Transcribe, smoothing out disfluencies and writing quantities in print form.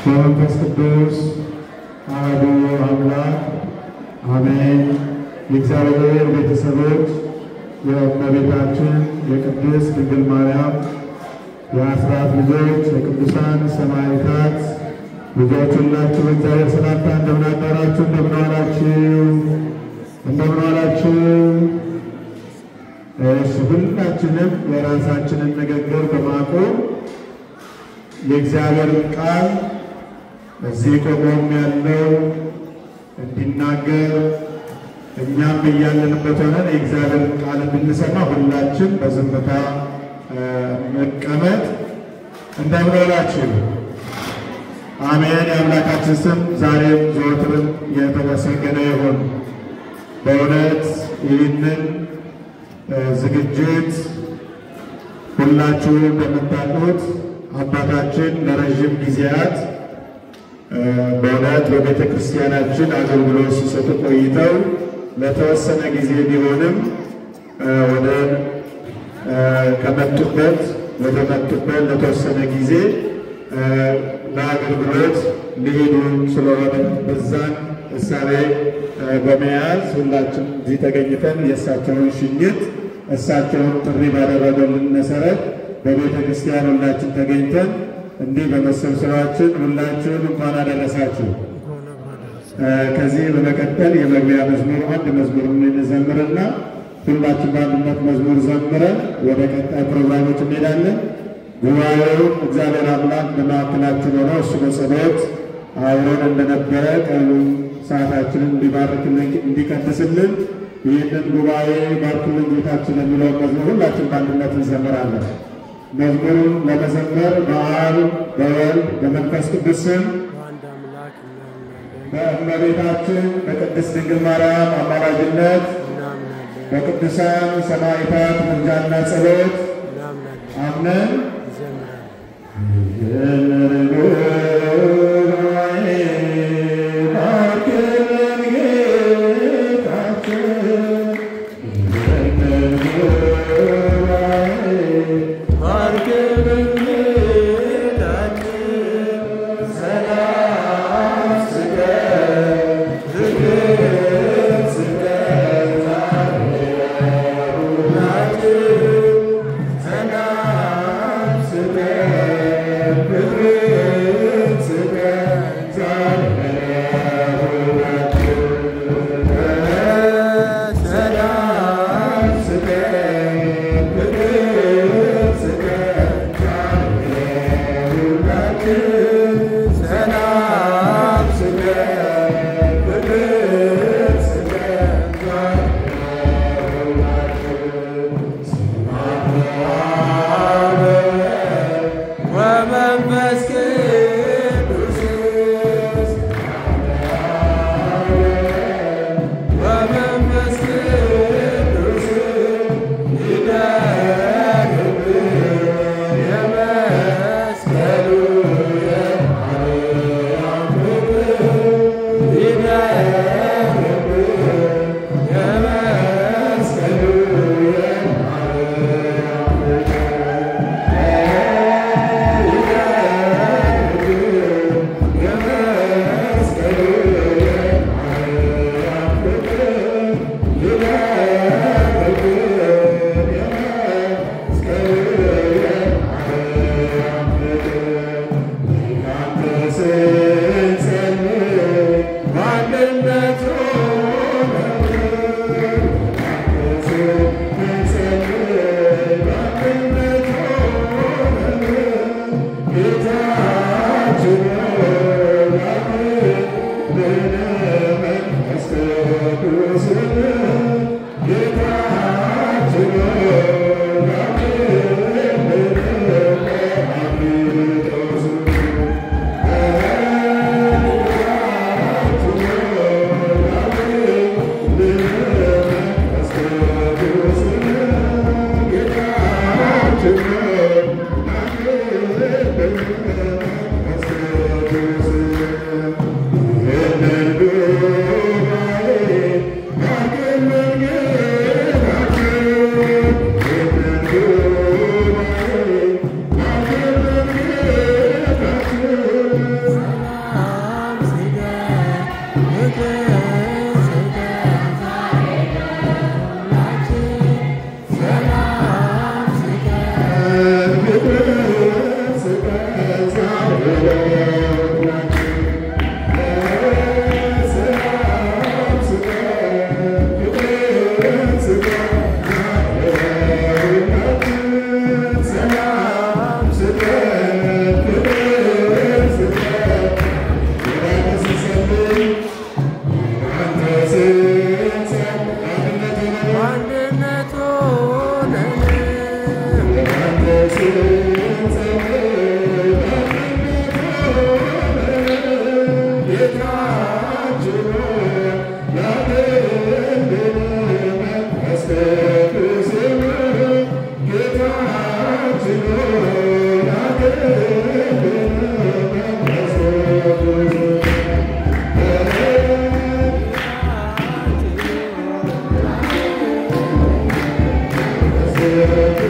በመንፈስ ቅዱስ አሐዱ አምላክ አሜን። የእግዚአብሔር ቤተሰቦች የእመቤታችን የቅድስት ድንግል ማርያም የአስራት ልጆች የቅዱሳን ሰማዕታት ልጆች ሁላችሁ እግዚአብሔር ሰላምታ እንደምን አደራችሁ? እንደምን ዋላችሁ? ሁላችንም የራሳችንን ንግግር በማቆም የእግዚአብሔርን ቃል እዚህ ቆሞም ያለው እንዲናገር እኛም እያለንበት ሆነን የእግዚአብሔርን ቃል እንድንሰማ ሁላችን በዝምታ መቀመጥ። እንደምን ዋላችሁ? አሜን። የአምላካችን ስም ዛሬም ዘወትርም የተመሰገነ ይሁን። በእውነት ይህንን ዝግጅት ሁላችሁ እንደምታውቁት አባታችን ለረጅም ጊዜያት በእውነት በቤተ ክርስቲያናችን አገልግሎት ሲሰጡ ቆይተው ለተወሰነ ጊዜ ቢሆንም ወደ መጡበት ለተወሰነ ጊዜ ለአገልግሎት ሊሄዱ ስለሆነ በዛን እሳቤ በመያዝ ሁላችን እዚህ ተገኝተን የእሳቸውን ሽኝት እሳቸውን ጥሪ ባደረገልን መሰረት በቤተ ክርስቲያን ሁላችን ተገኝተን እንዲህ በመሰብሰባችን ሁላችሁን እንኳን አደረሳችሁ። ከዚህ በመቀጠል የመግቢያ መዝሙር አንድ መዝሙር እንዘምርና ሁላችን በአንድነት መዝሙር ዘምረን ወደ ቀጣይ ፕሮግራሞች እንሄዳለን። ጉባኤውን እግዚአብሔር አምላክ በማዕከላችን ሆኖ እሱ በጸሎት አብሮን እንደነበረ ቀኑን ሰዓታችንን እንዲባርክልን እንዲቀድስልን ይህንን ጉባኤ ባርክልን ጌታችን የሚለውን መዝሙር ሁላችን በአንድነት እንዘምራለን። መዝሙሩን ለመዘመር በአብ በወልድ በመንፈስ ቅዱስ ስም በእመቤታችን በቅድስት ድንግል ማርያም አማላጅነት በቅዱሳን ሰማዕታት ምልጃና ጸሎት አምነን Yeah.